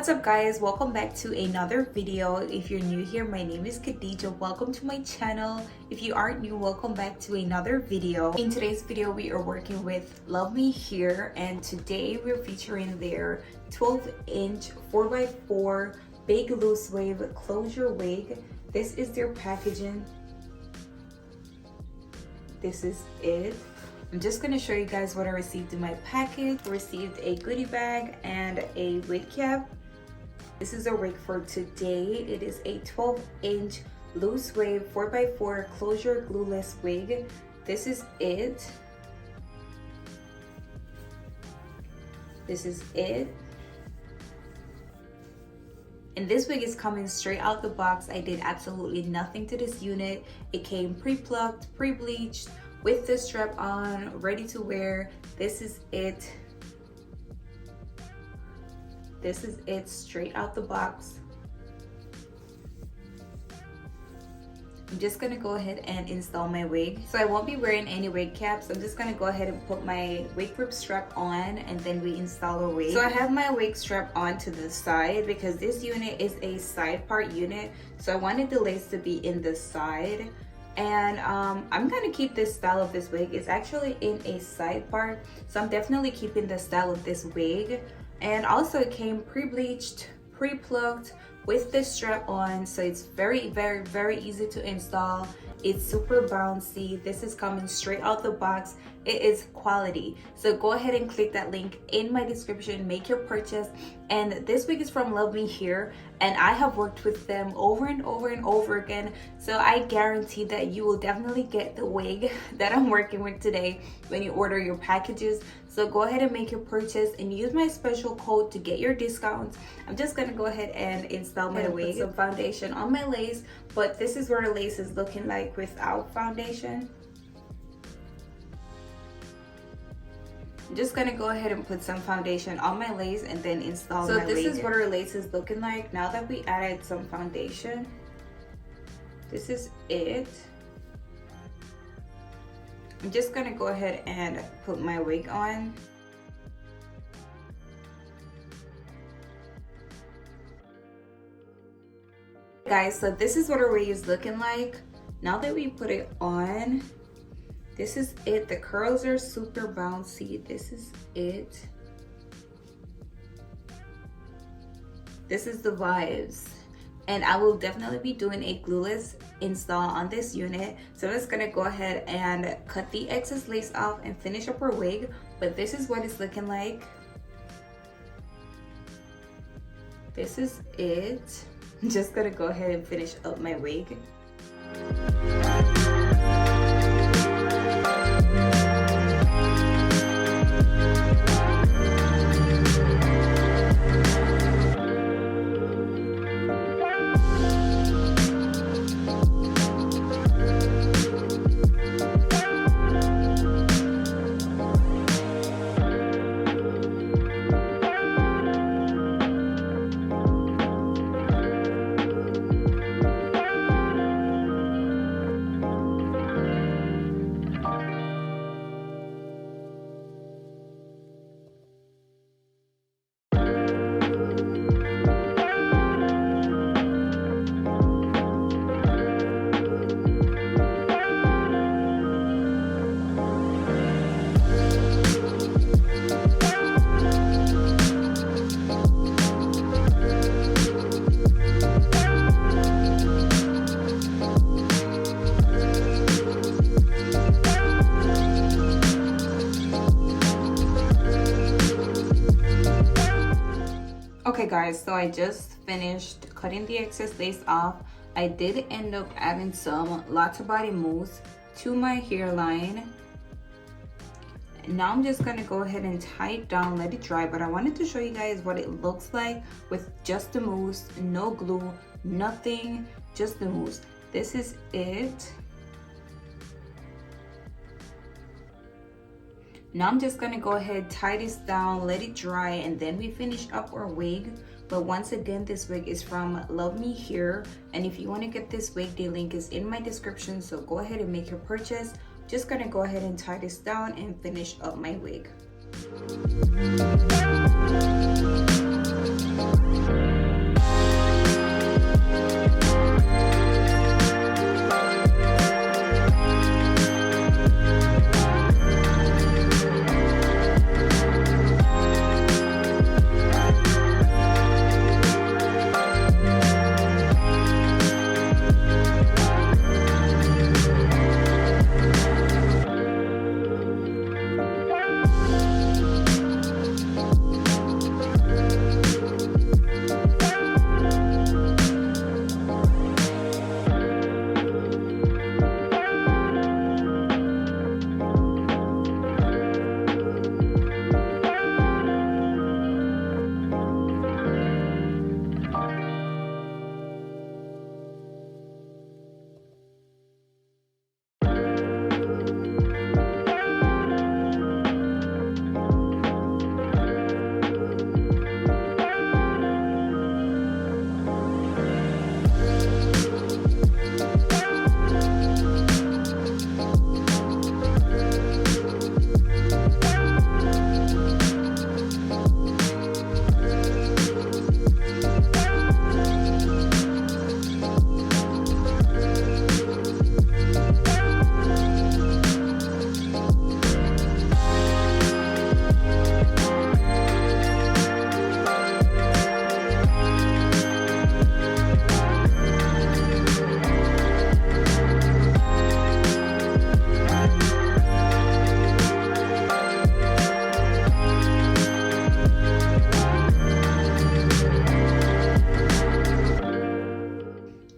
What's up guys, welcome back to another video. If you're new here, my name is Khadija. Welcome to my channel. If you aren't new, welcome back to another video. In today's video we are working with LUVME here, and today we're featuring their 12-inch 4x4 big loose wave closure wig. This is their packaging. This is it. I'm just going to show you guys what I received in my package. I received a goodie bag and a wig cap. This is a wig for today. It is a 12-inch loose wave 4x4 closure glueless wig. This is it. This is it. And this wig is coming straight out the box. I did absolutely nothing to this unit. It came pre-plucked, pre-bleached, with the strap on, ready to wear. This is it. This is it straight out the box. I'm just gonna go ahead and install my wig. So I won't be wearing any wig caps. I'm just gonna go ahead and put my wig grip strap on and then we install our wig. So I have my wig strap on to the side because this unit is a side part unit. So I wanted the lace to be in the side. And I'm gonna keep this style of this wig. It's actually in a side part, so I'm definitely keeping the style of this wig. And also it came pre-bleached, pre-plucked with the strap on, so it's very easy to install. It's super bouncy. This is coming straight out the box. It is quality. So go ahead and click that link in my description, make your purchase. And this wig is from LUVME here, and I have worked with them over and over again, so I guarantee that you will definitely get the wig that I'm working with today when you order your packages. So go ahead and make your purchase and use my special code to get your discounts. I'm just gonna go ahead and install my wig. Put some foundation on my lace, but this is what the lace is looking like without foundation. I'm just gonna go ahead and put some foundation on my lace and then install my wig. So this is what our lace is looking like now that we added some foundation. This is it. I'm just gonna go ahead and put my wig on. Guys, so this is what our wig is looking like now that we put it on. This is it. The curls are super bouncy. This is it. This is the vibes. And I will definitely be doing a glueless install on this unit. So I'm just gonna go ahead and cut the excess lace off and finish up our wig. But this is what it's looking like. This is it. I'm just gonna go ahead and finish up my wig. Okay guys, so I just finished cutting the excess lace off. I did end up adding some Lotta body mousse to my hairline. And now I'm just gonna go ahead and tie it down, let it dry. But I wanted to show you guys what it looks like with just the mousse, no glue, nothing, just the mousse. This is it. Now I'm just gonna go ahead, tie this down, let it dry, and then we finish up our wig. But once again, this wig is from LUVME here, and if you want to get this wig, the link is in my description, so go ahead and make your purchase. Just gonna go ahead and tie this down and finish up my wig.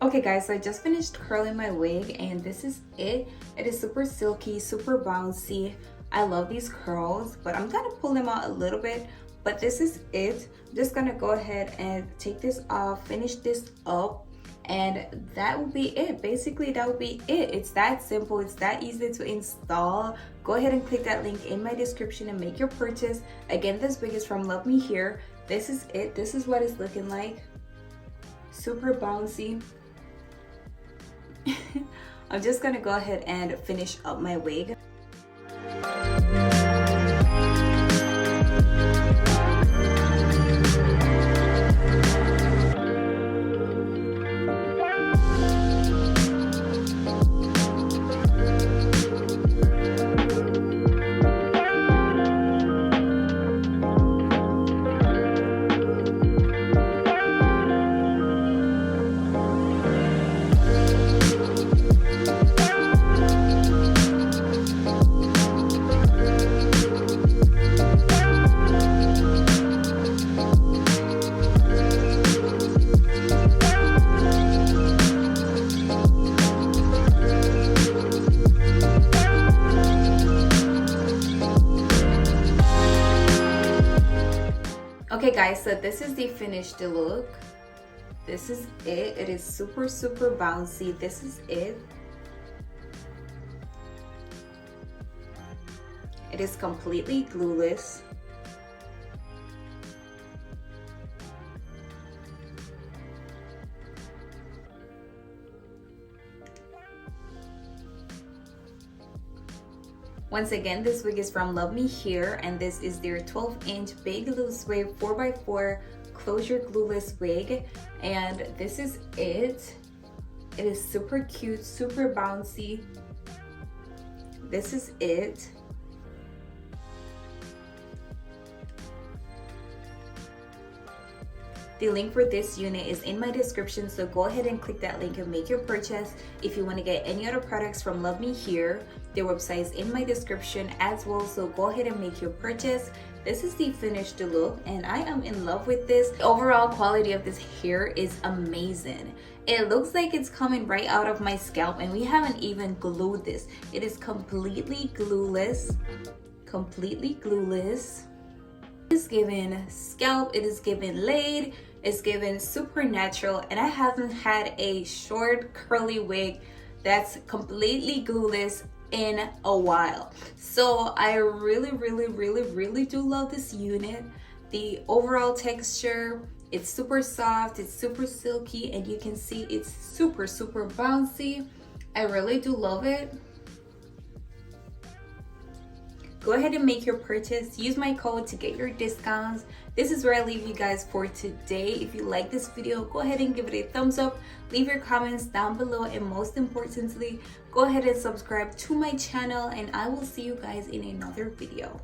Okay guys, so I just finished curling my wig and this is it. It is super silky, super bouncy. I love these curls, but I'm gonna pull them out a little bit, but this is it. I'm just gonna go ahead and take this off, finish this up, and that will be it. Basically, that will be it. It's that simple, it's that easy to install. Go ahead and click that link in my description and make your purchase. Again, this wig is from LUVME here. This is it. This is what it's looking like. Super bouncy. I'm just gonna go ahead and finish up my wig. Okay guys, so this is the finished look. This is it. It is super bouncy. This is it. It is completely glueless. Once again, this wig is from LUVME here, and this is their 12-inch big loose wave 4x4 closure glueless wig, and this is it. It is super cute, super bouncy. This is it. The link for this unit is in my description, so go ahead and click that link and make your purchase. If you want to get any other products from LUVME here, their website is in my description as well, so go ahead and make your purchase. This is the finished look and I am in love with this. The overall quality of this hair is amazing. It looks like it's coming right out of my scalp and we haven't even glued this. It is completely glueless. Completely glueless. It is given scalp, it is given laid, it's given super natural, and I haven't had a short curly wig that's completely glueless in a while. So I really do love this unit. The overall texture, it's super soft, it's super silky, and you can see it's super bouncy. I really do love it. Go ahead and make your purchase. Use my code to get your discounts. This is where I leave you guys for today. If you like this video, go ahead and give it a thumbs up. Leave your comments down below, and most importantly, go ahead and subscribe to my channel, and I will see you guys in another video.